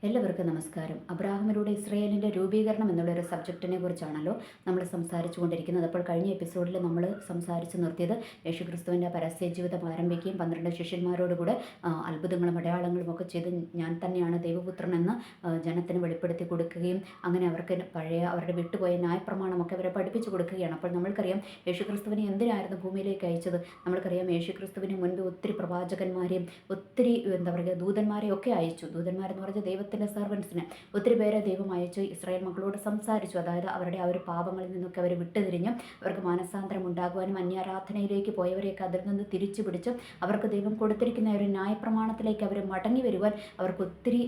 എല്ലാവർക്കും നമസ്കാരം. അബ്രാഹമിലൂടെ ഇസ്രായേലിൻ്റെ രൂപീകരണം എന്നുള്ളൊരു സബ്ജക്റ്റിനെ കുറിച്ചാണല്ലോ നമ്മൾ സംസാരിച്ചു കൊണ്ടിരിക്കുന്നത്. അപ്പോൾ കഴിഞ്ഞ എപ്പിസോഡിൽ നമ്മൾ സംസാരിച്ച് നിർത്തിയത് യേശുക്രിസ്തുവിൻ്റെ പരസ്യ ജീവിതം ആരംഭിക്കുകയും 12 ശിഷ്യന്മാരോടുകൂടെ അത്ഭുതങ്ങളും അടയാളങ്ങളും ഒക്കെ ചെയ്ത് ഞാൻ തന്നെയാണ് ദൈവപുത്രനെന്ന് ജനത്തിന് വെളിപ്പെടുത്തി കൊടുക്കുകയും അങ്ങനെ അവർക്ക് പഴയ അവരുടെ വിട്ടുപോയ ന്യായപ്രമാണമൊക്കെ അവരെ പഠിപ്പിച്ചു കൊടുക്കുകയാണ്. അപ്പോൾ നമ്മൾക്കറിയാം യേശുക്രിസ്തുവിനെ എന്തിനായിരുന്നു ഭൂമിയിലേക്ക് അയച്ചത്. നമ്മൾക്കറിയാം യേശുക്രിസ്തുവിന് മുൻപ് ഒത്തിരി പ്രവാചകന്മാരെയും ഒത്തിരി ദൂതന്മാരെയും ഒക്കെ അയച്ചു. ദൂതന്മാരെന്ന് പറഞ്ഞാൽ ദൈവത്തിൻ്റെ സർവൻസിന് ഒത്തിരി പേരെ ദൈവം അയച്ചു ഇസ്രായേൽ മക്കളോട് സംസാരിച്ചു. അതായത് അവരുടെ ആ ഒരു പാപങ്ങളിൽ നിന്നൊക്കെ അവർ വിട്ടുതിരിഞ്ഞ് അവർക്ക് മാനസാന്തരം ഉണ്ടാകുവാനും അന്യാരാധനയിലേക്ക് പോയവരെയൊക്കെ അതിൽ നിന്ന് തിരിച്ചു പിടിച്ച് അവർക്ക് ദൈവം കൊടുത്തിരിക്കുന്ന ഒരു ന്യായപ്രമാണത്തിലേക്ക് അവർ മടങ്ങി വരുവാൻ അവർക്ക് ഒത്തിരി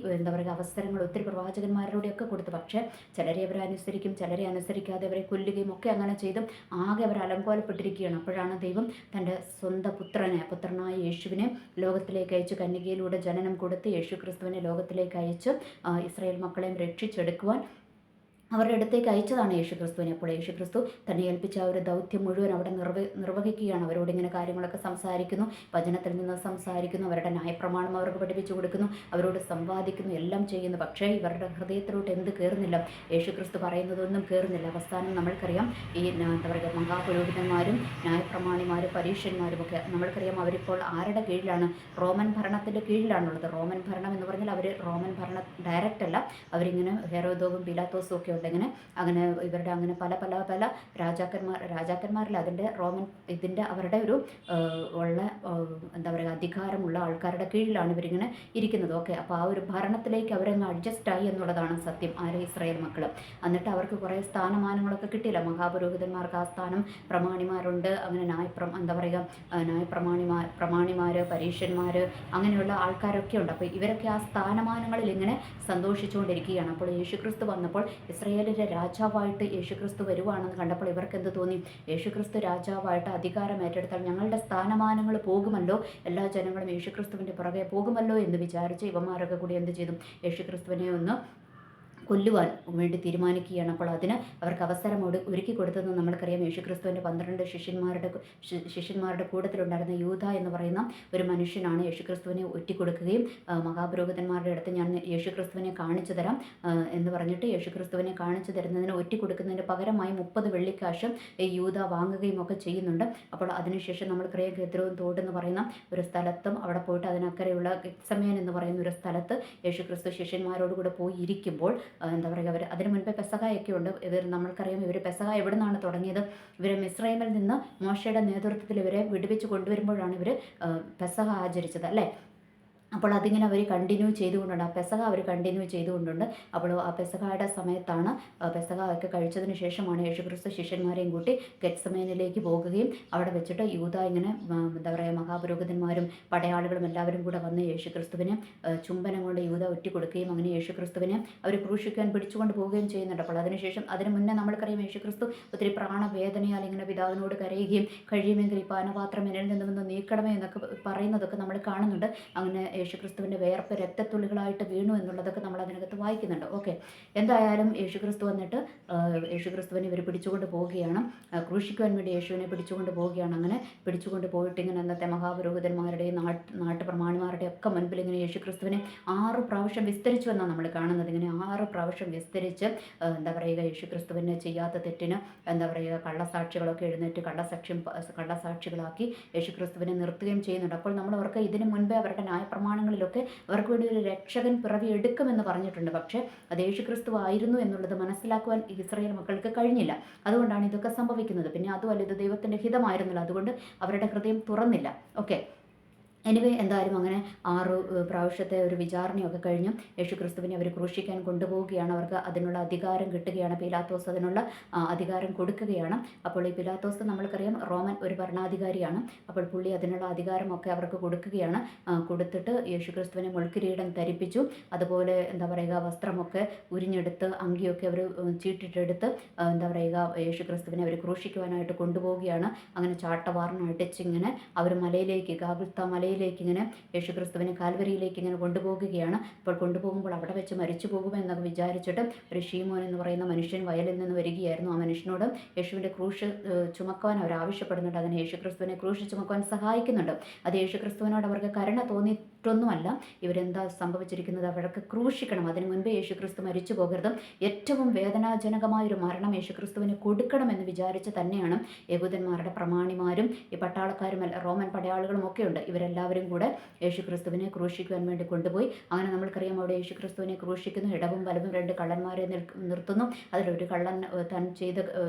അവസരങ്ങൾ ഒത്തിരി പ്രവാചകന്മാരോടെയൊക്കെ കൊടുത്തു. പക്ഷേ ചിലരെ അവർ അനുസരിക്കും, ചിലരെ അനുസരിക്കാതെ അവരെ കൊല്ലുകയും ഒക്കെ അങ്ങനെ ചെയ്തും ആകെ അവർ അലങ്കോലപ്പെട്ടിരിക്കുകയാണ്. അപ്പോഴാണ് ദൈവം തൻ്റെ സ്വന്തം പുത്രനായ യേശുവിനെ ലോകത്തിലേക്ക് അയച്ചു കന്യകയിലൂടെ ജനനം കൊടുത്ത് യേശു ക്രിസ്തുവിനെ ലോകത്തിലേക്ക് അയച്ച് ഇസ്രായേൽ മക്കളെയും രക്ഷിച്ചെടുക്കുവാൻ അവരുടെ അടുത്തേക്ക് അയച്ചതാണ് യേശുക്രിസ്തുവിനെ. അപ്പോൾ യേശുക്രിസ്തു തന്നെ ഏൽപ്പിച്ച ആ ഒരു ദൗത്യം മുഴുവൻ അവിടെ നിർവഹിക്കുകയാണ്. അവരോട് ഇങ്ങനെ കാര്യങ്ങളൊക്കെ സംസാരിക്കുന്നു, വചനത്തിൽ നിന്ന് സംസാരിക്കുന്നു, അവരുടെ ന്യായപ്രമാണം അവർക്ക് പഠിപ്പിച്ചു കൊടുക്കുന്നു, അവരോട് സംവാദിക്കുന്നു, എല്ലാം ചെയ്യുന്നു. പക്ഷേ ഇവരുടെ ഹൃദയത്തിലോട്ട് എന്ത് കയറുന്നില്ല, യേശുക്രിസ്തു പറയുന്നതൊന്നും കയറുന്നില്ല. അവസാനം നമ്മൾക്കറിയാം ഈ മഹാപുരോഹിതന്മാരും ന്യായപ്രമാണിമാരും പരീക്ഷന്മാരും ഒക്കെ നമ്മൾക്കറിയാം അവരിപ്പോൾ ആരുടെ കീഴിലാണ്? റോമൻ ഭരണത്തിൻ്റെ കീഴിലാണുള്ളത്. റോമൻ ഭരണം എന്ന് പറഞ്ഞാൽ അവർ റോമൻ ഭരണം ഡയറക്റ്റ് അല്ല, അവരിങ്ങനെ ഹെരോദോവും പിലാത്തോസും ഒക്കെ അങ്ങനെ ഇവരുടെ അങ്ങനെ പല പല പല രാജാക്കന്മാരിൽ അതിൻ്റെ റോമൻ ഇതിൻ്റെ അവരുടെ ഒരു ഉള്ള അധികാരമുള്ള ആൾക്കാരുടെ കീഴിലാണ് ഇവരിങ്ങനെ ഇരിക്കുന്നത്. ഓക്കെ, അപ്പോൾ ആ ഒരു ഭരണത്തിലേക്ക് അവരങ്ങ് അഡ്ജസ്റ്റ് ആയി എന്നുള്ളതാണ് സത്യം. ആരെ? ഇസ്രായേൽ മക്കൾ. എന്നിട്ട് അവർക്ക് കുറേ സ്ഥാനമാനങ്ങളൊക്കെ കിട്ടിയില്ല. മഹാപുരോഹിതന്മാർക്ക് ആ സ്ഥാനം, പ്രമാണിമാരുണ്ട്, അങ്ങനെ പ്രമാണിമാർ പരീക്ഷന്മാർ അങ്ങനെയുള്ള ആൾക്കാരൊക്കെ ഉണ്ട്. അപ്പോൾ ഇവരൊക്കെ ആ സ്ഥാനമാനങ്ങളിൽ ഇങ്ങനെ സന്തോഷിച്ചുകൊണ്ടിരിക്കുകയാണ്. അപ്പോൾ യേശുക്രിസ്തു വന്നപ്പോൾ ഇസ്രായേലിൻ്റെ രാജാവായിട്ട് യേശുക്രിസ്തു വരുവാണെന്ന് കണ്ടപ്പോൾ ഇവർക്ക് എന്ത് തോന്നി? യേശുക്രിസ്തു രാജാവായിട്ട് അധികാരം ഏറ്റെടുത്താൽ ഞങ്ങളുടെ സ്ഥാനമാനങ്ങൾ പോകുമല്ലോ, എല്ലാ ജനങ്ങളും യേശുക്രിസ്തുവിൻ്റെ പുറകെ പോകുമല്ലോ എന്ന് വിചാരിച്ച് ഇവന്മാരൊക്കെ കൂടി എന്ത് ചെയ്തു? യേശുക്രിസ്തുവിനെ ഒന്ന് കൊല്ലുവാൻ വേണ്ടി തീരുമാനിക്കുകയാണ്. അപ്പോൾ അതിന് അവർക്ക് അവസരം ഒരുക്കി കൊടുത്തതെന്ന് നമ്മൾക്കറിയാം. യേശുക്രിസ്തുവിൻ്റെ 12 ശിഷ്യന്മാരുടെ കൂട്ടത്തിലുണ്ടായിരുന്ന യൂദ എന്ന് പറയുന്ന ഒരു മനുഷ്യനാണ് യേശുക്രിസ്തുവിനെ ഒറ്റിക്കൊടുക്കുകയും മഹാപുരോഹിതന്മാരുടെ അടുത്ത് ഞാൻ യേശുക്രിസ്തുവിനെ കാണിച്ചു തരാം എന്ന് പറഞ്ഞിട്ട് യേശുക്രിസ്തുവിനെ കാണിച്ചു തരുന്നതിന് ഒറ്റിക്കൊടുക്കുന്നതിന് പകരമായി 30 വെള്ളിക്കാശ് യൂദ വാങ്ങുകയും ഒക്കെ ചെയ്യുന്നുണ്ട്. അപ്പോൾ അതിനുശേഷം നമ്മൾക്കറിയാം ഗെദ്രോൻ തോട് എന്ന് പറയുന്ന ഒരു സ്ഥലത്തും അവിടെ പോയിട്ട് അതിനക്കരെയുള്ള ഗെത്സമേൻ എന്ന് പറയുന്ന ഒരു സ്ഥലത്ത് യേശുക്രിസ്തു ശിഷ്യന്മാരോടുകൂടെ പോയി ഇരിക്കുമ്പോൾ അവർ അതിന് മുൻപേ പെസഹായൊക്കെ ഉണ്ട്. നമ്മൾക്കറിയാം ഇവർ പെസഹ എവിടെ നിന്നാണ് തുടങ്ങിയത്? ഇവർ മിസ്രൈമിൽ നിന്ന് മോശയുടെ നേതൃത്വത്തിൽ ഇവരെ വിടുവിച്ച് കൊണ്ടുവരുമ്പോഴാണ് ഇവർ പെസഹ ആചരിച്ചത്, അല്ലേ? അപ്പോൾ അതിങ്ങനെ അവർ കണ്ടിന്യൂ ചെയ്തുകൊണ്ടുണ്ട്. ആ പെസഹ അവർ കണ്ടിന്യൂ ചെയ്തുകൊണ്ടുണ്ട്. അപ്പോൾ ആ പെസഹയുടെ സമയത്താണ് പെസഹ ഒക്കെ കഴിച്ചതിന് ശേഷമാണ് യേശുക്രിസ്തു ശിഷ്യന്മാരെയും കൂട്ടി ഗെത്സമേനിലേക്ക് പോകുകയും അവിടെ വെച്ചിട്ട് യൂദ ഇങ്ങനെ മഹാപുരോഹിതന്മാരും പടയാളികളും എല്ലാവരും കൂടെ വന്ന് യേശുക്രിസ്തുവിനെ ചുംബനം കൊണ്ട് യൂദ ഒറ്റിക്കൊടുക്കുകയും അങ്ങനെ യേശുക്രിസ്തുവിനെ അവർ ക്രൂശിക്കാൻ പിടിച്ചുകൊണ്ട് പോവുകയും ചെയ്യുന്നുണ്ട്. അപ്പോൾ അതിനുശേഷം അതിന് മുന്നേ നമ്മൾക്കറിയാം യേശുക്രിസ്തു ഒത്തിരി പ്രാണവേദനയാൽ ഇങ്ങനെ പിതാവിനോട് കരയുകയും കഴിയുമെങ്കിൽ ഈ പാനപാത്രം എന്നിൽ നിന്നും നീക്കണമേ എന്നൊക്കെ പറയുന്നതൊക്കെ നമ്മൾ കാണുന്നുണ്ട്. അങ്ങനെ യേശുക്രിസ്തുവിൻ്റെ വേർപ്പ് രക്തത്തുള്ളികളായിട്ട് വീണു എന്നുള്ളതൊക്കെ നമ്മൾ അതിനകത്ത് വായിക്കുന്നുണ്ട്. ഓക്കെ, എന്തായാലും യേശുക്രിസ്തു വന്നിട്ട് യേശുക്രിസ്തുവിനെ ഇവർ പിടിച്ചുകൊണ്ട് പോവുകയാണ്, ക്രൂശിക്കുവാൻ വേണ്ടി യേശുവിനെ പിടിച്ചുകൊണ്ട് പോവുകയാണ്. അങ്ങനെ പിടിച്ചുകൊണ്ട് പോയിട്ട് ഇങ്ങനെ അന്നത്തെ മഹാപുരോഹിതന്മാരുടെയും നാട്ടുപ്രമാണിമാരുടെയും ഒക്കെ മുൻപിൽ ഇങ്ങനെ യേശുക്രിസ്തുവിനെ 6 പ്രാവശ്യം വിസ്തരിച്ചു എന്നാണ് നമ്മൾ കാണുന്നത്. ഇങ്ങനെ 6 പ്രാവശ്യം വിസ്തരിച്ച് യേശുക്രിസ്തുവിനെ ചെയ്യാത്ത തെറ്റിന് കള്ളസാക്ഷികളൊക്കെ എഴുന്നേറ്റ് കള്ളസാക്ഷികളാക്കി യേശുക്രിസ്തുവിനെ നിർത്തുകയും ചെയ്യുന്നുണ്ട്. അപ്പോൾ നമ്മൾ അവർക്ക് ഇതിന് മുൻപേ അവരുടെ ന്യായപ്രമാണങ്ങളിലൊക്കെ അവർക്ക് വേണ്ടി ഒരു രക്ഷകൻ പിറവി എടുക്കുമെന്ന് പറഞ്ഞിട്ടുണ്ട്. പക്ഷേ അത് യേശുക്രിസ്തു ആയിരുന്നു എന്നുള്ളത് മനസ്സിലാക്കുവാൻ ഇസ്രായേൽ മക്കൾക്ക് കഴിഞ്ഞില്ല. അതുകൊണ്ടാണ് ഇതൊക്കെ സംഭവിക്കുന്നത്. പിന്നെ അതുമല്ല, ഇത് ദൈവത്തിൻ്റെ ഹിതമായിരുന്നില്ല, അതുകൊണ്ട് അവരുടെ ഹൃദയം തുറന്നില്ല. ഓക്കെ, എനിവേ എന്തായാലും അങ്ങനെ 6 പ്രാവശ്യത്തെ ഒരു വിചാരണയൊക്കെ കഴിഞ്ഞ് യേശുക്രിസ്തുവിനെ അവർ ക്രൂശിക്കാൻ കൊണ്ടുപോവുകയാണ്. അവർക്ക് അതിനുള്ള അധികാരം കിട്ടുകയാണ്. പിലാത്തോസ് അതിനുള്ള അധികാരം കൊടുക്കുകയാണ്. അപ്പോൾ ഈ പിലാത്തോസ് നമ്മൾക്കറിയാം റോമൻ ഒരു ഭരണാധികാരിയാണ്. അപ്പോൾ പുള്ളി അതിനുള്ള അധികാരമൊക്കെ അവർക്ക് കൊടുക്കുകയാണ്. കൊടുത്തിട്ട് യേശുക്രിസ്തുവിനെ മുൾക്കിരീടം ധരിപ്പിച്ചു. അതുപോലെ വസ്ത്രമൊക്കെ ഉരിഞ്ഞെടുത്ത് അങ്കിയൊക്കെ അവർ ചീട്ടിട്ടെടുത്ത് യേശുക്രിസ്തുവിനെ അവർ ക്രൂശിക്കുവാനായിട്ട് കൊണ്ടുപോവുകയാണ്. അങ്ങനെ ചാട്ടവാറിനടിച്ചിങ്ങനെ അവർ മലയിലേക്ക് ഗാഗുൽത്ത മലയിൽ ഗൊൽഗോഥയിലേക്ക് ഇങ്ങനെ യേശുക്രിസ്തുവിനെ കാൽവരിയിലേക്ക് ഇങ്ങനെ കൊണ്ടുപോകുകയാണ്. അപ്പോൾ കൊണ്ടുപോകുമ്പോൾ അവിടെ വെച്ച് മരിച്ചു പോകുമെന്നൊക്കെ വിചാരിച്ചിട്ട് ഒരു ഷീമോൻ എന്ന് പറയുന്ന മനുഷ്യൻ വയലിൽ നിന്ന് വരികയായിരുന്നു. ആ മനുഷ്യനോട് യേശുവിൻ്റെ ക്രൂശ് ചുമക്കുവാൻ അവർ ആവശ്യപ്പെടുന്നുണ്ട്. അതിന് യേശുക്രിസ്തുവിനെ ക്രൂശ് ചുമക്കുവാൻ സഹായിക്കുന്നുണ്ട്. അത് യേശുക്രിസ്തുവിനോട് അവർക്ക് കരുണ തോന്നിയിട്ടൊന്നുമല്ല. ഇവരെന്താ സംഭവിച്ചിരിക്കുന്നത്? അവർക്ക് ക്രൂശിക്കണം, അതിനു മുൻപേ യേശുക്രിസ്തു മരിച്ചു പോകരുത്, ഏറ്റവും വേദനാജനകമായൊരു മരണം യേശുക്രിസ്തുവിന് കൊടുക്കണമെന്ന് വിചാരിച്ച് തന്നെയാണ് യഹൂദന്മാരുടെ പ്രമാണിമാരും ഈ പട്ടാളക്കാരും റോമൻ പടയാളികളും ഒക്കെ ഉണ്ട്. ഇവരെല്ലാവരും കൂടെ യേശുക്രിസ്തുവിനെ ക്രൂശിക്കുവാൻ വേണ്ടി കൊണ്ടുപോയി. അങ്ങനെ നമ്മൾക്കറിയാം, അവിടെ യേശുക്രിസ്തുവിനെ ക്രൂശിക്കുന്നു. ഇടവും വലവും 2 കള്ളന്മാരെ നിർത്തുന്നു. അതിലൊരു കള്ളൻ താൻ ചെയ്ത്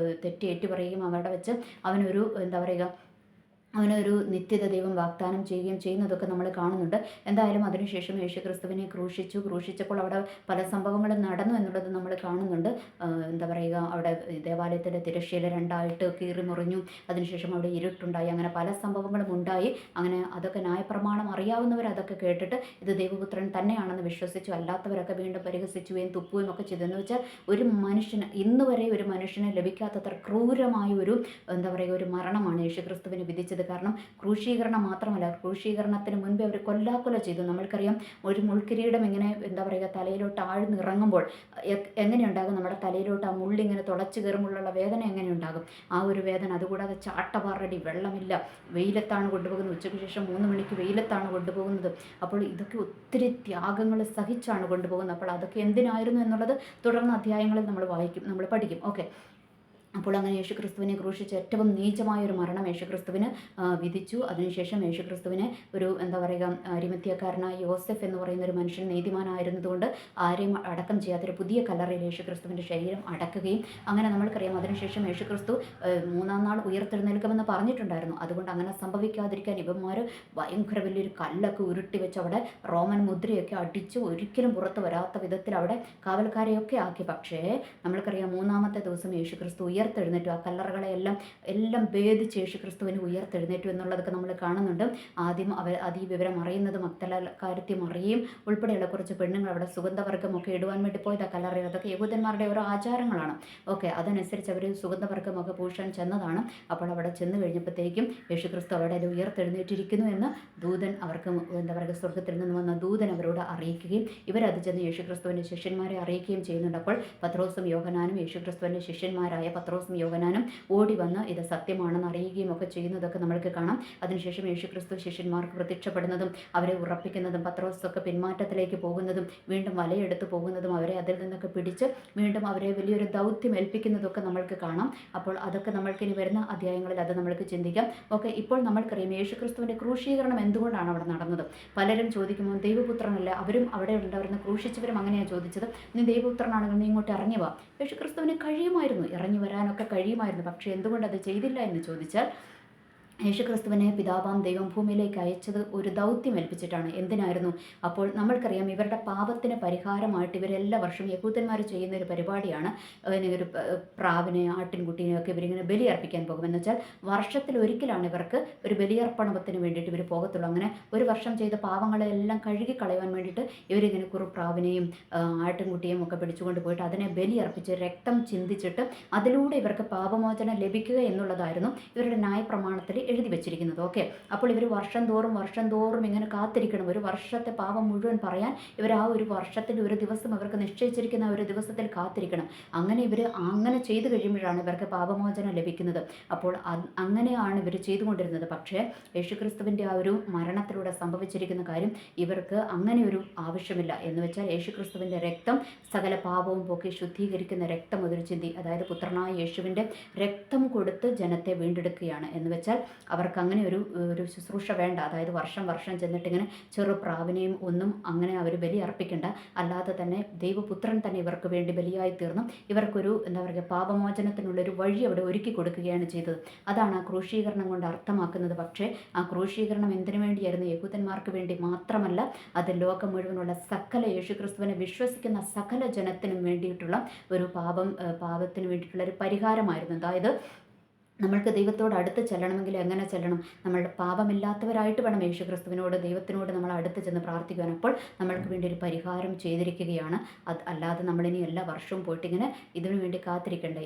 തെറ്റ് ഏറ്റുപറയുകയും അവിടെ വെച്ച് അവനൊരു എന്താ പറയുക, അവനൊരു നിത്യത ദൈവം വാഗ്ദാനം ചെയ്യുകയും ചെയ്യുന്നതൊക്കെ നമ്മൾ കാണുന്നുണ്ട്. എന്തായാലും അതിനുശേഷം യേശുക്രിസ്തുവിനെ ക്രൂശിച്ചപ്പോൾ അവിടെ പല സംഭവങ്ങളും നടന്നു എന്നുള്ളത് നമ്മൾ കാണുന്നുണ്ട്. എന്താ പറയുക, അവിടെ ദേവാലയത്തിൻ്റെ തിരശ്ശീല 2ആയിട്ട് കീറി മുറിഞ്ഞു. അതിനുശേഷം അവിടെ ഇരുട്ടുണ്ടായി. അങ്ങനെ പല സംഭവങ്ങളും ഉണ്ടായി. അങ്ങനെ അതൊക്കെ ന്യായപ്രമാണം അറിയാവുന്നവർ അതൊക്കെ കേട്ടിട്ട് ഇത് ദൈവപുത്രൻ തന്നെയാണെന്ന് വിശ്വസിച്ചു. അല്ലാത്തവരൊക്കെ വീണ്ടും പരിഹസിച്ചുകയും തുപ്പുകയും ഒക്കെ ചെയ്തെന്ന് വെച്ചാൽ ഒരു മനുഷ്യന് ഇന്ന് വരെ ഒരു മനുഷ്യന് ലഭിക്കാത്തത്ര ക്രൂരമായ ഒരു എന്താ പറയുക ഒരു മരണമാണ് യേശുക്രിസ്തുവിന് വിധിച്ചത്. കാരണം ക്രൂശീകരണം മാത്രമല്ല, ക്രൂശീകരണത്തിന് മുൻപേ അവർ കൊല്ലാക്കൊല ചെയ്തു. നമ്മൾക്കറിയാം, ഒരു മുൾക്കിരീടം ഇങ്ങനെ എന്താ പറയുക തലയിലോട്ട് ആഴ്ന്നിറങ്ങുമ്പോൾ എങ്ങനെയുണ്ടാകും? നമ്മുടെ തലയിലോട്ട് ആ മുള്ളിങ്ങനെ തുളച്ച് കയറുമ്പോഴുള്ള വേദന എങ്ങനെയുണ്ടാകും? ആ ഒരു വേദന. അതുകൂടാതെ ചാട്ടവാറടി, വെള്ളമില്ല, വെയിലത്താണ് കൊണ്ടുപോകുന്നത്. ഉച്ചയ്ക്ക് ശേഷം 3 മണിക്ക് വെയിലത്താണ് കൊണ്ടുപോകുന്നത്. അപ്പോൾ ഇതൊക്കെ ഒത്തിരി ത്യാഗങ്ങൾ സഹിച്ചാണ് കൊണ്ടുപോകുന്നത്. അപ്പോൾ അതൊക്കെ എന്തിനായിരുന്നു എന്നുള്ളത് തുടർന്ന് അധ്യായങ്ങളിൽ നമ്മൾ വായിക്കും, നമ്മൾ പഠിക്കും. ഓക്കെ, അപ്പോൾ അങ്ങനെ യേശുക്രിസ്തുവിനെ ക്രൂശിച്ച് ഏറ്റവും നീചമായൊരു മരണം യേശുക്രിസ്തുവിന് വിധിച്ചു. അതിനുശേഷം യേശുക്രിസ്തുവിനെ ഒരു എന്താ പറയുക അരിമത്യക്കാരനായ യോസെഫ് എന്ന് പറയുന്ന ഒരു മനുഷ്യൻ നീതിമാനായിരുന്നതുകൊണ്ട് ആരെയും അടക്കം ചെയ്യാത്തൊരു പുതിയ കല്ലറയിൽ യേശുക്രിസ്തുവിൻ്റെ ശരീരം അടക്കുകയും അങ്ങനെ നമ്മൾക്കറിയാം. അതിനുശേഷം യേശുക്രിസ്തു 3-ാം നാൾ ഉയർത്തെഴുന്നേൽക്കുമെന്ന് പറഞ്ഞിട്ടുണ്ടായിരുന്നു. അതുകൊണ്ട് അങ്ങനെ സംഭവിക്കാതിരിക്കാൻ ഇവന്മാർ ഭയങ്കര വലിയൊരു കല്ലൊക്കെ ഉരുട്ടി വെച്ച് അവിടെ റോമൻ മുദ്രയൊക്കെ അടിച്ച് ഒരിക്കലും പുറത്ത് വരാത്ത വിധത്തിൽ അവിടെ കാവൽക്കാരെയൊക്കെ ആക്കി. പക്ഷേ നമ്മൾക്കറിയാം, 3-ാമത്തെ ദിവസം യേശുക്രിസ്തു ഉയർത്തെഴുന്നേറ്റു. ആ കല്ലറകളെല്ലാം ഭേദിച്ച് യേശുക്രിസ്തുവിന് ഉയർത്തെഴുന്നേറ്റു എന്നുള്ളതൊക്കെ നമ്മൾ കാണുന്നുണ്ട്. ആദ്യം ഈ വിവരം അറിയുന്നത് മഗ്ദലക്കാരത്തി മറിയയും ഉൾപ്പെടെയുള്ള കുറച്ച് പെണ്ണുങ്ങൾ അവിടെ സുഗന്ധവർഗ്ഗമൊക്കെ ഇടുവാൻ വേണ്ടി പോയത് ആ കല്ലറയിൽ. അതൊക്കെ യഹൂദന്മാരുടെ ഓരോ ആചാരങ്ങളാണ്. ഓക്കെ, അതനുസരിച്ച് അവർ സുഗന്ധവർഗ്ഗമൊക്കെ പൂശാൻ ചെന്നതാണ്. അപ്പോൾ അവിടെ ചെന്ന് കഴിഞ്ഞപ്പോഴത്തേക്കും യേശുക്രിസ്തു അവിടെ ഉയർത്തെഴുന്നേറ്റിരിക്കുന്നു എന്ന് ദൂതൻ അവർക്ക് എന്താ പറയുക സ്വർഗ്ഗത്തിൽ നിന്ന് വന്ന ദൂതൻ അവരോട് അറിയിക്കുകയും ഇവരത് ചെന്ന് യേശുക്രിസ്തുവിൻ്റെ ശിഷ്യന്മാരെ അറിയിക്കുകയും ചെയ്യുന്നുണ്ട്. അപ്പോൾ പത്രോസും യോഹന്നാനും യേശുക്രിസ്തുവിൻ്റെ ശിഷ്യന്മാരായ പത്രോസും യോഹന്നാനും ഓടി വന്ന് ഇത് സത്യമാണെന്ന് അറിയുകയും ഒക്കെ ചെയ്യുന്നതൊക്കെ നമ്മൾക്ക് കാണാം. അതിനുശേഷം യേശുക്രിസ്തു ശിഷ്യന്മാർക്ക് പ്രത്യക്ഷപ്പെടുന്നതും അവരെ ഉറപ്പിക്കുന്നതും പത്രോസൊക്കെ പിന്മാറ്റത്തിലേക്ക് പോകുന്നതും വീണ്ടും വലയെടുത്ത് പോകുന്നതും അവരെ അതിൽ നിന്നൊക്കെ പിടിച്ച് വീണ്ടും അവരെ വലിയൊരു ദൗത്യം ഏൽപ്പിക്കുന്നതൊക്കെ നമ്മൾക്ക് കാണാം. അപ്പോൾ അതൊക്കെ നമ്മൾക്ക് ഇനി വരുന്ന അധ്യായങ്ങളിൽ അത് നമ്മൾക്ക് ചിന്തിക്കാം. ഓക്കെ, ഇപ്പോൾ നമ്മൾക്കറിയാം യേശുക്രിസ്തുവിൻ്റെ ക്രൂശീകരണം എന്തുകൊണ്ടാണ് അവിടെ നടന്നത്. പലരും ചോദിക്കുമ്പോൾ ദൈവപുത്രനല്ല, അവരും അവിടെ ഉണ്ടായിരുന്ന ക്രൂശിച്ചവരും അങ്ങനെയാണ് ചോദിച്ചത്. നീ ദൈവപുത്രനാണെങ്കിൽ നീ ഇങ്ങോട്ട് ഇറങ്ങി വാ. യേശുക്രിസ്തുവിന് കഴിയുമായിരുന്നു, ഇറങ്ങി വരാനൊക്കെ കഴിയുമായിരുന്നു. പക്ഷേ എന്തുകൊണ്ട് അത് ചെയ്തില്ല എന്ന് ചോദിച്ചാൽ യേശുക്രിസ്തുവിനെ പിതാവാം ദൈവം ഭൂമിയിലേക്ക് അയച്ചത് ഒരു ദൗത്യം ഏൽപ്പിച്ചിട്ടാണ്. എന്തിനായിരുന്നു? അപ്പോൾ നമ്മൾക്കറിയാം, ഇവരുടെ പാപത്തിന് പരിഹാരമായിട്ട് ഇവരെല്ലാ വർഷവും യഹൂദന്മാർ ചെയ്യുന്ന ഒരു പരിപാടിയാണ്. ഒരു പ്രാവിനെ ആട്ടിൻകുട്ടീനെയൊക്കെ ഇവരിങ്ങനെ ബലിയർപ്പിക്കാൻ പോകും. എന്ന് വെച്ചാൽ വർഷത്തിൽ ഒരിക്കലാണ് ഇവർക്ക് ഒരു ബലിയർപ്പണത്തിന് വേണ്ടിയിട്ട് ഇവർ പോകത്തുള്ളൂ. അങ്ങനെ ഒരു വർഷം ചെയ്ത പാവങ്ങളെല്ലാം കഴുകി കളയാൻ വേണ്ടിയിട്ട് ഇവരിങ്ങനെ പ്രാവിനെയും ആട്ടിൻകുട്ടിയും ഒക്കെ പിടിച്ചുകൊണ്ട് പോയിട്ട് അതിനെ ബലിയർപ്പിച്ച് രക്തം ചിന്തിച്ചിട്ട് അതിലൂടെ ഇവർക്ക് പാപമോചനം ലഭിക്കുക എന്നുള്ളതായിരുന്നു ഇവരുടെ ന്യായപ്രമാണത്തിൽ എഴുതി വെച്ചിരിക്കുന്നത്. ഓക്കെ, അപ്പോൾ ഇവർ വർഷം തോറും ഇങ്ങനെ കാത്തിരിക്കണം. ഒരു വർഷത്തെ പാപം മുഴുവൻ പറയാൻ ഇവർ ആ ഒരു വർഷത്തിൻ്റെ ഒരു ദിവസം അവർക്ക് നിശ്ചയിച്ചിരിക്കുന്ന ഒരു ദിവസത്തിൽ കാത്തിരിക്കണം. അങ്ങനെ ഇവർ അങ്ങനെ ചെയ്തു കഴിയുമ്പോഴാണ് ഇവർക്ക് പാപമോചനം ലഭിക്കുന്നത്. അപ്പോൾ അങ്ങനെയാണ് ഇവർ ചെയ്തുകൊണ്ടിരുന്നത്. പക്ഷേ യേശുക്രിസ്തുവിൻ്റെ ആ ഒരു മരണത്തിലൂടെ സംഭവിച്ചിരിക്കുന്ന കാര്യം ഇവർക്ക് അങ്ങനെ ഒരു ആവശ്യമില്ല. എന്ന് വെച്ചാൽ യേശുക്രിസ്തുവിൻ്റെ രക്തം സകല പാപവും പോക്കി ശുദ്ധീകരിക്കുന്ന രക്തം ഒരു ചിന്തി, അതായത് പുത്രനായ യേശുവിൻ്റെ രക്തം കൊടുത്ത് ജനത്തെ വീണ്ടെടുക്കുകയാണ്. എന്ന് വെച്ചാൽ അവർക്ക് അങ്ങനെ ഒരു ശുശ്രൂഷ വേണ്ട. അതായത് വർഷം ചെന്നിട്ടിങ്ങനെ ചെറു പ്രാവിനെയും ഒന്നും അങ്ങനെ അവർ ബലി അർപ്പിക്കേണ്ട. അല്ലാതെ തന്നെ ദൈവപുത്രൻ തന്നെ ഇവർക്ക് വേണ്ടി ബലിയായി തീർന്നു ഇവർക്കൊരു എന്താ പറയുക പാപമോചനത്തിനുള്ളൊരു വഴി അവിടെ ഒരുക്കി കൊടുക്കുകയാണ് ചെയ്തത്. അതാണ് ആ ക്രൂശീകരണം കൊണ്ട് അർത്ഥമാക്കുന്നത്. പക്ഷേ ആ ക്രൂശീകരണം എന്തിനു വേണ്ടിയായിരുന്നു? യഹൂദന്മാർക്ക് വേണ്ടി മാത്രമല്ല, അത് ലോകം മുഴുവനുള്ള സകല യേശുക്രിസ്തുവിനെ വിശ്വസിക്കുന്ന സകല ജനത്തിനും വേണ്ടിയിട്ടുള്ള ഒരു പാപത്തിന് വേണ്ടിയിട്ടുള്ള ഒരു പരിഹാരമായിരുന്നു. അതായത് നമ്മൾക്ക് ദൈവത്തോട് അടുത്ത് ചെല്ലണമെങ്കിൽ എങ്ങനെ ചെല്ലണം? നമ്മളുടെ പാപമില്ലാത്തവരായിട്ട് വേണം യേശുക്രിസ്തുവിനോട്, ദൈവത്തിനോട് നമ്മൾ അടുത്ത് ചെന്ന് പ്രാർത്ഥിക്കുവാൻ. അപ്പോൾ നമ്മൾക്ക് വേണ്ടി ഒരു പരിഹാരം ചെയ്തിരിക്കുകയാണ്. അല്ലാതെ നമ്മളിനി എല്ലാ വർഷവും പോയിട്ടിങ്ങനെ ഇതിനു വേണ്ടി കാത്തിരിക്കണ്ടേ?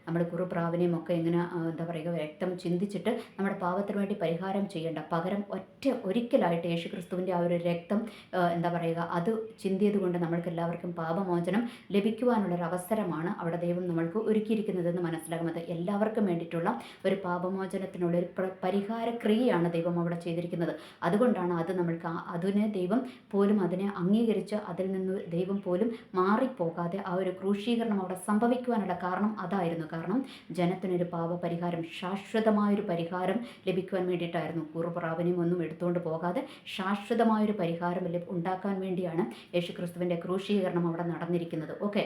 നമ്മൾ കുറുപ്രാവിനെയും ഒക്കെ ഇങ്ങനെ എന്താ പറയുക, രക്തം ചിന്തിച്ചിട്ട് നമ്മുടെ പാപത്തിന് വേണ്ടി പരിഹാരം ചെയ്യേണ്ട. പകരം ഒരിക്കലായിട്ട് യേശുക്രിസ്തുവിൻ്റെ ആ ഒരു രക്തം എന്താ പറയുക, അത് ചിന്തിയത് കൊണ്ട് നമ്മൾക്ക് എല്ലാവർക്കും പാപമോചനം ലഭിക്കുവാനുള്ളൊരു അവസരമാണ് അവിടെ ദൈവം നമ്മൾക്ക് ഒരുക്കിയിരിക്കുന്നതെന്ന് മനസ്സിലാകുന്നത്. എല്ലാവർക്കും വേണ്ടിയിട്ടുള്ള ഒരു പാപമോചനത്തിനുള്ള ഒരു പരിഹാര ക്രിയയാണ് ദൈവം അവിടെ ചെയ്തിരിക്കുന്നത്. അതുകൊണ്ടാണ് അത് നമ്മൾക്ക് അതിനെ ദൈവം പോലും അതിനെ അംഗീകരിച്ച് അതിൽ നിന്ന് ദൈവം പോലും മാറിപ്പോകാതെ ആ ഒരു ക്രൂശീകരണം അവിടെ സംഭവിക്കുവാനുള്ള കാരണം അതായിരുന്നു. കാരണം ജനത്തിനൊരു പാപപരിഹാരം, ശാശ്വതമായൊരു പരിഹാരം ലഭിക്കുവാൻ വേണ്ടിയിട്ടായിരുന്നു. പൂർവ്വപ്രാപനെയും ഒന്നും എടുത്തുകൊണ്ട് പോകാതെ ശാശ്വതമായൊരു പരിഹാരം ഉണ്ടാക്കാൻ വേണ്ടിയാണ് യേശുക്രിസ്തുവിൻ്റെ ക്രൂശീകരണം അവിടെ നടന്നിരിക്കുന്നത്. ഓക്കെ,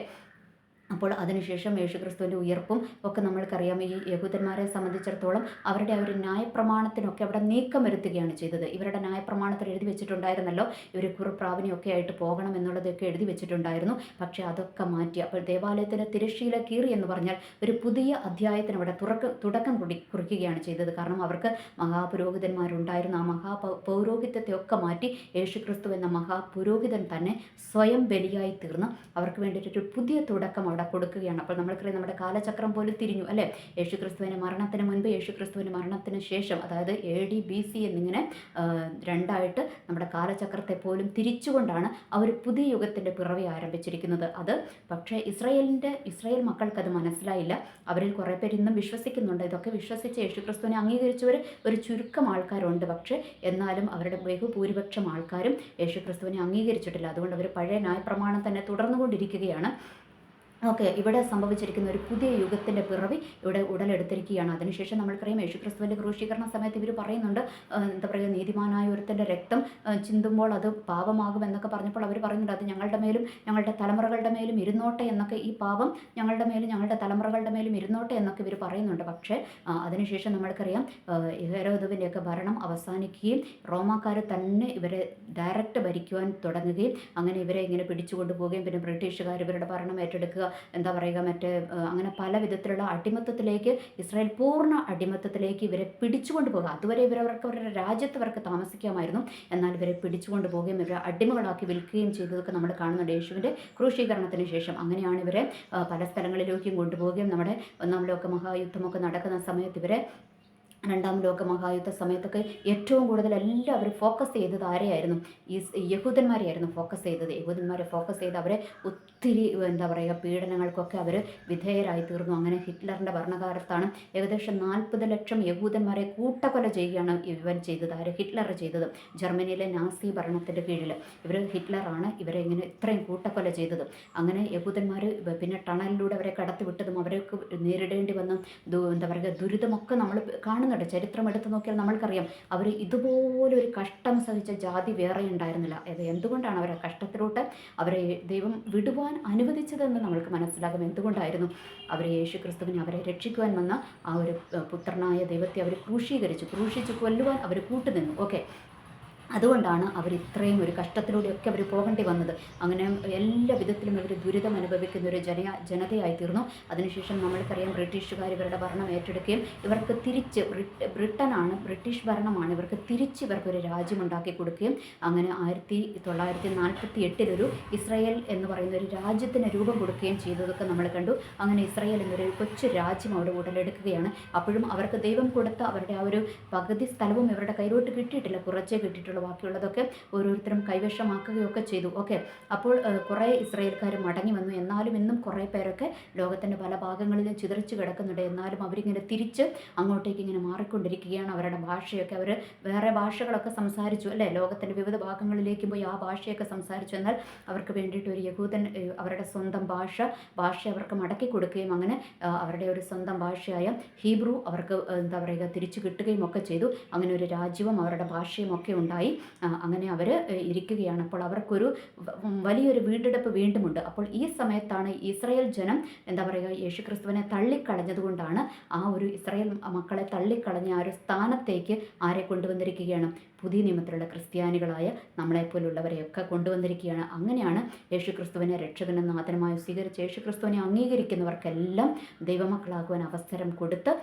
അപ്പോൾ അതിനുശേഷം യേശുക്രിസ്തുവിൻ്റെ ഉയർപ്പും ഒക്കെ നമ്മൾക്കറിയാം. ഈ യഹൂദന്മാരെ സംബന്ധിച്ചിടത്തോളം അവരുടെ ആ ഒരു ന്യായപ്രമാണത്തിനൊക്കെ അവിടെ നീക്കം വരുത്തുകയാണ് ചെയ്തത്. ഇവരുടെ ന്യായപ്രമാണത്തിൽ എഴുതി വെച്ചിട്ടുണ്ടായിരുന്നല്ലോ, ഇവർ കുറുപ്രാവിനെയൊക്കെ ആയിട്ട് പോകണം എന്നുള്ളതൊക്കെ എഴുതി വെച്ചിട്ടുണ്ടായിരുന്നു. പക്ഷേ അതൊക്കെ മാറ്റി. അപ്പോൾ ദേവാലയത്തിലെ തിരശ്ശീല കീറി എന്ന് പറഞ്ഞാൽ ഒരു പുതിയ അധ്യായത്തിന് അവിടെ തുടക്കം കുറിക്കുകയാണ് ചെയ്തത്. കാരണം അവർക്ക് മഹാപുരോഹിതന്മാരുണ്ടായിരുന്നു. ആ മഹാപൗരോഹിത്യത്തെയൊക്കെ മാറ്റി യേശുക്രിസ്തു എന്ന മഹാപുരോഹിതൻ തന്നെ സ്വയം ബലിയായി തീർന്ന് അവർക്ക് വേണ്ടിയിട്ടൊരു പുതിയ തുടക്കം അവിടെ കൊടുക്കുകയാണ്. അപ്പോൾ നമ്മൾക്കറിയാം, നമ്മുടെ കാലചക്രം പോലും തിരിഞ്ഞു അല്ലേ? യേശുക്രിസ്തുവിൻ്റെ മരണത്തിന് മുൻപ്, യേശുക്രിസ്തുവിൻ്റെ മരണത്തിന് ശേഷം, അതായത് AD BC എന്നിങ്ങനെ രണ്ടായിട്ട് നമ്മുടെ കാലചക്രത്തെ പോലും തിരിച്ചുകൊണ്ടാണ് ആ ഒരു പുതിയ യുഗത്തിൻ്റെ പിറവി ആരംഭിച്ചിരിക്കുന്നത്. പക്ഷേ ഇസ്രായേൽ മക്കൾക്കത് മനസ്സിലായില്ല. അവരിൽ കുറേ പേര് ഇന്നും വിശ്വസിക്കുന്നുണ്ട്. ഇതൊക്കെ വിശ്വസിച്ച് യേശുക്രിസ്തുവിനെ അംഗീകരിച്ചവർ ഒരു ചുരുക്കം ആൾക്കാരുണ്ട്. പക്ഷേ എന്നാലും അവരുടെ ബഹുഭൂരിപക്ഷം ആൾക്കാരും യേശുക്രിസ്തുവിനെ അംഗീകരിച്ചിട്ടില്ല. അതുകൊണ്ട് അവർ പഴയ ന്യായപ്രമാണം തന്നെ തുടർന്നുകൊണ്ടിരിക്കുകയാണ്. ഓക്കെ, ഇവിടെ സംഭവിച്ചിരിക്കുന്ന ഒരു പുതിയ യുഗത്തിൻ്റെ പിറവി ഇവിടെ ഉടലെടുത്തിരിക്കുകയാണ്. അതിനുശേഷം നമ്മൾക്കറിയാം, യേശുക്രിസ്തുവിൻ്റെ ക്രൂശീകരണ സമയത്ത് ഇവർ പറയുന്നുണ്ട്, എന്താ പറയുക, നീതിമാനായ ഒരുത്തൻ്റെ രക്തം ചിന്തുമ്പോൾ അത് പാപമാകുമെന്നൊക്കെ പറഞ്ഞപ്പോൾ അവർ പറയുന്നുണ്ട്, അത് ഞങ്ങളുടെ മേലും ഞങ്ങളുടെ തലമുറകളുടെ മേലും ഇരുന്നോട്ടെ എന്നൊക്കെ, ഈ പാപം ഞങ്ങളുടെ മേലും ഞങ്ങളുടെ തലമുറകളുടെ മേലും ഇരുന്നോട്ടെ എന്നൊക്കെ ഇവർ പറയുന്നുണ്ട്. പക്ഷേ അതിനുശേഷം നമ്മൾക്കറിയാം, ഹെരോദവിൻ്റെയൊക്കെ ഭരണം അവസാനിക്കുകയും റോമാക്കാർ തന്നെ ഇവരെ ഡയറക്റ്റ് ഭരിക്കുവാൻ തുടങ്ങുകയും അങ്ങനെ ഇവരെ ഇങ്ങനെ പിടിച്ചുകൊണ്ടു പോവുകയും പിന്നെ ബ്രിട്ടീഷുകാർ ഇവരുടെ ഭരണം ഏറ്റെടുക്കുക, എന്താ പറയുക, അങ്ങനെ പല വിധത്തിലുള്ള അടിമത്തത്തിലേക്ക്, ഇസ്രായേൽ പൂർണ്ണ അടിമത്തത്തിലേക്ക് ഇവരെ പിടിച്ചുകൊണ്ട് പോകുക. അതുവരെ അവരുടെ രാജ്യത്ത് അവർക്ക് താമസിക്കാമായിരുന്നു. എന്നാൽ ഇവരെ പിടിച്ചുകൊണ്ട് പോവുകയും ഇവരെ അടിമകളാക്കി വിൽക്കുകയും ചെയ്തതൊക്കെ നമ്മൾ കാണുന്നുണ്ട് യേശുവിൻ്റെ ക്രൂശീകരണത്തിന് ശേഷം. അങ്ങനെയാണ് ഇവരെ പല സ്ഥലങ്ങളിലേക്കും കൊണ്ടുപോവുകയും നമ്മുടെ ഒന്നാം ലോക മഹായുദ്ധമൊക്കെ നടക്കുന്ന സമയത്ത് ഇവരെ രണ്ടാം ലോക മഹായുദ്ധ സമയത്തൊക്കെ ഏറ്റവും കൂടുതൽ എല്ലാവരും ഫോക്കസ് ചെയ്തത് ആരെയായിരുന്നു? ഈ യഹൂദന്മാരെയായിരുന്നു ഫോക്കസ് ചെയ്തത്. യഹൂദന്മാരെ ഫോക്കസ് ചെയ്ത് അവരെ ഒത്തിരി എന്താ പറയുക പീഡനങ്ങൾക്കൊക്കെ അവർ വിധേയരായി തീർന്നു. അങ്ങനെ ഹിറ്റ്ലറിൻ്റെ ഭരണകാലത്താണ് ഏകദേശം 40 ലക്ഷം യഹൂദന്മാരെ കൂട്ടക്കൊല ചെയ്യുകയാണ് ഇവൻ ചെയ്തത്. ഹിറ്റ്ലർ ചെയ്തത്. ജർമ്മനിയിലെ നാസി ഭരണത്തിൻ്റെ കീഴിൽ ഹിറ്റ്ലറാണ് ഇവരെ ഇങ്ങനെ ഇത്രയും കൂട്ടക്കൊല ചെയ്തത്. അങ്ങനെ യഹൂദന്മാർ പിന്നെ ടണലിലൂടെ അവരെ കടത്തിവിട്ടതും അവർക്ക് നേരിടേണ്ടി വന്ന എന്താ പറയുക ദുരിതമൊക്കെ നമ്മൾ കാണുന്നു. ചരിത്രം എടുത്തു നോക്കിയാൽ നമ്മൾക്കറിയാം, അവർ ഇതുപോലെ ഒരു കഷ്ടം സഹിച്ച ജാതി വേറെ ഉണ്ടായിരുന്നില്ല. എന്തുകൊണ്ടാണ് അവരെ കഷ്ടത്തിലോട്ട് അവരെ ദൈവം വിടുവാൻ അനുവദിച്ചതെന്ന് നമ്മൾക്ക് മനസ്സിലാകും. എന്തുകൊണ്ടായിരുന്നു? അവരെ യേശുക്രിസ്തുവിനെ അവരെ രക്ഷിക്കുവാൻ വന്ന ആ ഒരു പുത്രനായ ദൈവത്തെ അവർ ക്രൂശിച്ച് കൊല്ലുവാൻ അവർ കൂട്ടുനിന്നു. ഓക്കെ, അതുകൊണ്ടാണ് അവർ ഇത്രയും ഒരു കഷ്ടത്തിലൂടെയൊക്കെ അവർ പോകേണ്ടി വന്നത്. അങ്ങനെ എല്ലാ വിധത്തിലും ഇവർ ദുരിതം അനുഭവിക്കുന്ന ഒരു ജനതയായി തീർന്നു. അതിനുശേഷം നമ്മൾക്കറിയാം, ബ്രിട്ടീഷുകാർ ഇവരുടെ ഭരണം ഏറ്റെടുക്കുകയും ഇവർക്ക് തിരിച്ച് ബ്രിട്ടീഷ് ഭരണമാണ് ഇവർക്കൊരു രാജ്യമുണ്ടാക്കി കൊടുക്കുകയും അങ്ങനെ 1948 ഒരു ഇസ്രായേൽ എന്ന് പറയുന്ന ഒരു രാജ്യത്തിന് രൂപം കൊടുക്കുകയും ചെയ്തതൊക്കെ നമ്മൾ കണ്ടു. അങ്ങനെ ഇസ്രായേൽ എന്നൊരു കൊച്ചു രാജ്യം അവിടെ ഉടലെടുക്കുകയാണ്. അപ്പോഴും അവർക്ക് ദൈവം കൊടുത്ത അവരുടെ ആ ഒരു പകുതി സ്ഥലവും ഇവരുടെ കയ്യിലോട്ട് കിട്ടിയിട്ടില്ല, കുറച്ചേ കിട്ടിയിട്ടുള്ളൂ. ബാക്കിയുള്ളതൊക്കെ ഓരോരുത്തരും കൈവശമാക്കുകയൊക്കെ ചെയ്തു. ഓക്കെ, അപ്പോൾ കുറേ ഇസ്രായേൽക്കാർ മടങ്ങി വന്നു. എന്നാലും ഇന്നും കുറേ പേരൊക്കെ ലോകത്തിൻ്റെ പല ഭാഗങ്ങളിലും ചിതറിച്ച് കിടക്കുന്നുണ്ട്. എന്നാലും അവരിങ്ങനെ തിരിച്ച് അങ്ങോട്ടേക്ക് ഇങ്ങനെ മാറിക്കൊണ്ടിരിക്കുകയാണ്. അവരുടെ ഭാഷയൊക്കെ അവർ വേറെ ഭാഷകളൊക്കെ സംസാരിച്ചു അല്ലേ, ലോകത്തിൻ്റെ വിവിധ ഭാഗങ്ങളിലേക്ക് പോയി ആ ഭാഷയൊക്കെ സംസാരിച്ചു. എന്നാൽ അവർക്ക് വേണ്ടിയിട്ട് ഒരു യഹൂദൻ അവരുടെ സ്വന്തം ഭാഷ അവർക്ക് മടക്കി കൊടുക്കുകയും അങ്ങനെ അവരുടെ ഒരു സ്വന്തം ഭാഷയായ ഹീബ്രു അവർക്ക് എന്താ പറയുക തിരിച്ചു കിട്ടുകയും ഒക്കെ ചെയ്തു. അങ്ങനെ ഒരു രാജ്യവും അവരുടെ ഭാഷയും ഒക്കെ ഉണ്ടായി. അങ്ങനെ അവർ ഇരിക്കുകയാണ്. അപ്പോൾ അവർക്കൊരു വലിയൊരു വീണ്ടെടുപ്പ് വീണ്ടുമുണ്ട്. അപ്പോൾ ഈ സമയത്താണ് ഇസ്രായേൽ ജനം എന്താ പറയുക യേശുക്രിസ്തുവിനെ തള്ളിക്കളഞ്ഞതുകൊണ്ടാണ് ആ ഒരു ഇസ്രായേൽ മക്കളെ തള്ളിക്കളഞ്ഞ ആ ഒരു സ്ഥാനത്തേക്ക് ആരെ കൊണ്ടുവന്നിരിക്കുകയാണ്? പുതിയ നിയമത്തിലുള്ള ക്രിസ്ത്യാനികളായ നമ്മളെപ്പോലുള്ളവരെയൊക്കെ കൊണ്ടുവന്നിരിക്കുകയാണ്. അങ്ങനെയാണ് യേശുക്രിസ്തുവിനെ രക്ഷകനും നാഥനുമായി സ്വീകരിച്ച് യേശുക്രിസ്തുവിനെ അംഗീകരിക്കുന്നവർക്കെല്ലാം ദൈവമക്കളാകുവാൻ അവസരം കൊടുത്ത്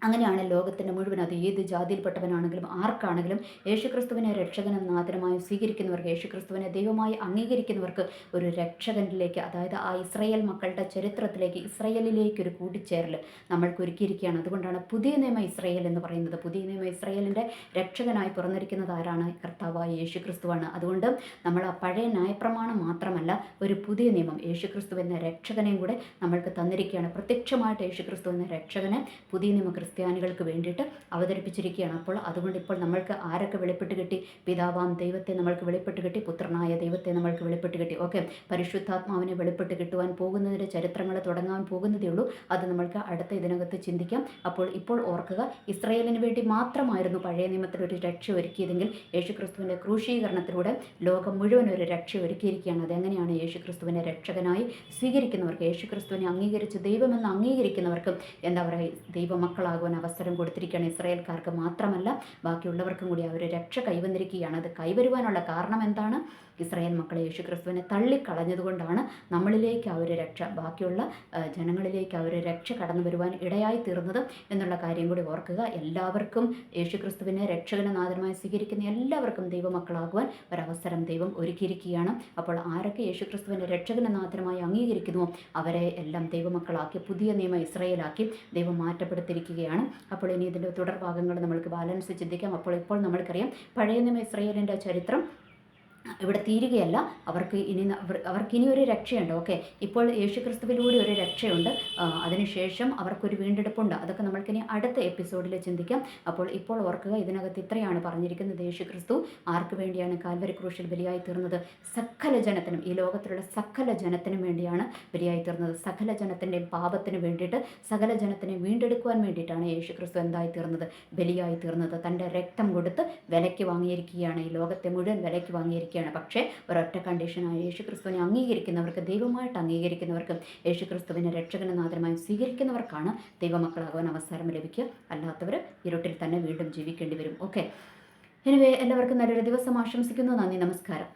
അങ്ങനെയാണ് ലോകത്തിൻ്റെ മുഴുവൻ, അത് ഏത് ജാതിയിൽപ്പെട്ടവനാണെങ്കിലും ആർക്കാണെങ്കിലും യേശുക്രിസ്തുവിനെ രക്ഷകനും നാഥനുമായി സ്വീകരിക്കുന്നവർക്ക്, യേശുക്രിസ്തുവിനെ ദൈവമായി അംഗീകരിക്കുന്നവർക്ക് ഒരു രക്ഷകനിലേക്ക്, അതായത് ആ ഇസ്രായേൽ മക്കളുടെ ചരിത്രത്തിലേക്ക്, ഇസ്രായേലിലേക്ക് ഒരു കൂട്ടിച്ചേരൽ നമ്മൾക്ക് ഒരുക്കിയിരിക്കുകയാണ്. അതുകൊണ്ടാണ് പുതിയ നിയമ ഇസ്രായേൽ എന്ന് പറയുന്നത്. പുതിയ നിയമ ഇസ്രായേലിൻ്റെ രക്ഷകനായി പിറന്നിരിക്കുന്നത് ആരാണ്? കർത്താവായ യേശുക്രിസ്തുവാണ്. അതുകൊണ്ട് നമ്മൾ ആ പഴയ ന്യായപ്രമാണം മാത്രമല്ല, ഒരു പുതിയ നിയമം യേശുക്രിസ്തു എന്ന രക്ഷകനെയും കൂടെ നമ്മൾക്ക് തന്നിരിക്കുകയാണ്. പ്രത്യക്ഷമായിട്ട് യേശുക്രിസ്തു എന്ന രക്ഷകനെ പുതിയ നിയമ ക്രിസ്ത്യാനികൾക്ക് വേണ്ടിയിട്ട് അവതരിപ്പിച്ചിരിക്കുകയാണ്. അപ്പോൾ അതുകൊണ്ട് ഇപ്പോൾ നമ്മൾക്ക് ആരൊക്കെ വെളിപ്പെട്ട് കിട്ടി? പിതാവാം ദൈവത്തെ നമ്മൾക്ക് വെളിപ്പെട്ട് കിട്ടി, പുത്രനായ ദൈവത്തെ നമ്മൾക്ക് വെളിപ്പെട്ട് കിട്ടി. ഓക്കെ, പരിശുദ്ധാത്മാവിനെ വെളിപ്പെട്ട് കിട്ടുവാൻ പോകുന്നതിൻ്റെ ചരിത്രങ്ങൾ തുടങ്ങാൻ പോകുന്നതേ ഉള്ളൂ. അത് നമ്മൾക്ക് അടുത്ത ഇതിനകത്ത് ചിന്തിക്കാം. അപ്പോൾ ഇപ്പോൾ ഓർക്കുക, ഇസ്രായേലിന് വേണ്ടി മാത്രമായിരുന്നു പഴയ നിയമത്തിൽ ഒരു രക്ഷ ഒരുക്കിയതെങ്കിൽ യേശുക്രിസ്തുവിൻ്റെ ക്രൂശീകരണത്തിലൂടെ ലോകം മുഴുവൻ ഒരു രക്ഷ ഒരുക്കിയിരിക്കുകയാണ്. അതെങ്ങനെയാണ്? യേശുക്രിസ്തുവിനെ രക്ഷകനായി സ്വീകരിക്കുന്നവർക്ക്, യേശുക്രിസ്തുവിനെ അംഗീകരിച്ച് ദൈവമെന്ന് അംഗീകരിക്കുന്നവർക്കും എന്താ പറയുക, ദൈവമക്കളാകുവാൻ അവസരം കൊടുത്തിരിക്കുകയാണ്. ഇസ്രായേൽക്കാർക്ക് മാത്രമല്ല, ബാക്കിയുള്ളവർക്കും കൂടി അവർ രക്ഷ കൈവന്നിരിക്കുകയാണ്. അത് കൈവരുവാനുള്ള കാരണം എന്താണ്? ഇസ്രായേൽ മക്കളെ യേശുക്രിസ്തുവിനെ തള്ളിക്കളഞ്ഞതുകൊണ്ടാണ് നമ്മളിലേക്ക് ആ ഒരു രക്ഷ, ബാക്കിയുള്ള ജനങ്ങളിലേക്ക് ആ ഒരു രക്ഷ കടന്നു വരുവാൻ ഇടയായി തീർന്നത് എന്നുള്ള കാര്യം കൂടി ഓർക്കുക. എല്ലാവർക്കും യേശുക്രിസ്തുവിനെ രക്ഷകനും നാഥനുമായി സ്വീകരിക്കുന്ന എല്ലാവർക്കും ദൈവമക്കളാകുവാൻ ഒരവസരം ദൈവം ഒരുക്കിയിരിക്കുകയാണ്. അപ്പോൾ ആരൊക്കെ യേശുക്രിസ്തുവിനെ രക്ഷകനും നാഥനുമായി അംഗീകരിക്കുന്നുവോ അവരെ എല്ലാം ദൈവമക്കളാക്കി, പുതിയ നിയമ ഇസ്രായേലാക്കി ദൈവം മാറ്റപ്പെടുത്തിയിരിക്കുകയാണ്. അപ്പോൾ ഇനി ഇതിൻ്റെ തുടർഭാഗങ്ങൾ നമ്മൾക്ക് ബാലൻസ് ചിന്തിക്കാം. അപ്പോൾ ഇപ്പോൾ നമ്മൾക്കറിയാം പഴയ നിയമ ഇസ്രായേലിൻ്റെ ചരിത്രം ഇവിടെ തീരുകയല്ല. അവർക്കിനി ഒരു രക്ഷയുണ്ട്. ഓക്കെ, ഇപ്പോൾ യേശുക്രിസ്തുവിലൂടെ ഒരു രക്ഷയുണ്ട്. അതിനുശേഷം അവർക്കൊരു വീണ്ടെടുപ്പുണ്ട്. അതൊക്കെ നമ്മൾക്കിനി അടുത്ത എപ്പിസോഡിൽ ചിന്തിക്കാം. അപ്പോൾ ഇപ്പോൾ ഓർക്കുക, ഇതിനകത്ത് ഇത്രയാണ് പറഞ്ഞിരിക്കുന്നത്. യേശുക്രിസ്തു ആർക്ക് വേണ്ടിയാണ് കാൽവരി ക്രൂശിൽ ബലിയായി തീർന്നത്? സകല ജനത്തിനും, ഈ ലോകത്തിലുള്ള സകല ജനത്തിനും വേണ്ടിയാണ് ബലിയായി തീർന്നത്. സകല ജനത്തിൻ്റെയും പാപത്തിന് വേണ്ടിയിട്ട്, സകല ജനത്തിനെ വീണ്ടെടുക്കുവാൻ വേണ്ടിയിട്ടാണ് യേശുക്രിസ്തു എന്തായി തീർന്നത്? ബലിയായി തീർന്നത്. തൻ്റെ രക്തം കൊടുത്ത് വിലയ്ക്ക് വാങ്ങിയിരിക്കുകയാണ്. ഈ ലോകത്തെ മുഴുവൻ വിലയ്ക്ക് വാങ്ങിയിരിക്കുകയാണ്. പക്ഷേ ഒരൊറ്റ കണ്ടീഷനായ യേശുക്രിസ്തുവിനെ അംഗീകരിക്കുന്നവർക്ക്, ദൈവമായിട്ട് അംഗീകരിക്കുന്നവർക്കും, യേശുക്രിസ്തുവിനെ രക്ഷകനും നാഥനുമായി സ്വീകരിക്കുന്നവർക്കാണ് ദൈവമക്കളാകുവാൻ അവസരം ലഭിക്കുക. അല്ലാത്തവർ ഇരുട്ടിൽ തന്നെ വീണ്ടും ജീവിക്കേണ്ടി വരും. ഓക്കെ, എനിവേ എല്ലാവർക്കും നല്ലൊരു ദിവസം ആശംസിക്കുന്നു. നന്ദി, നമസ്കാരം.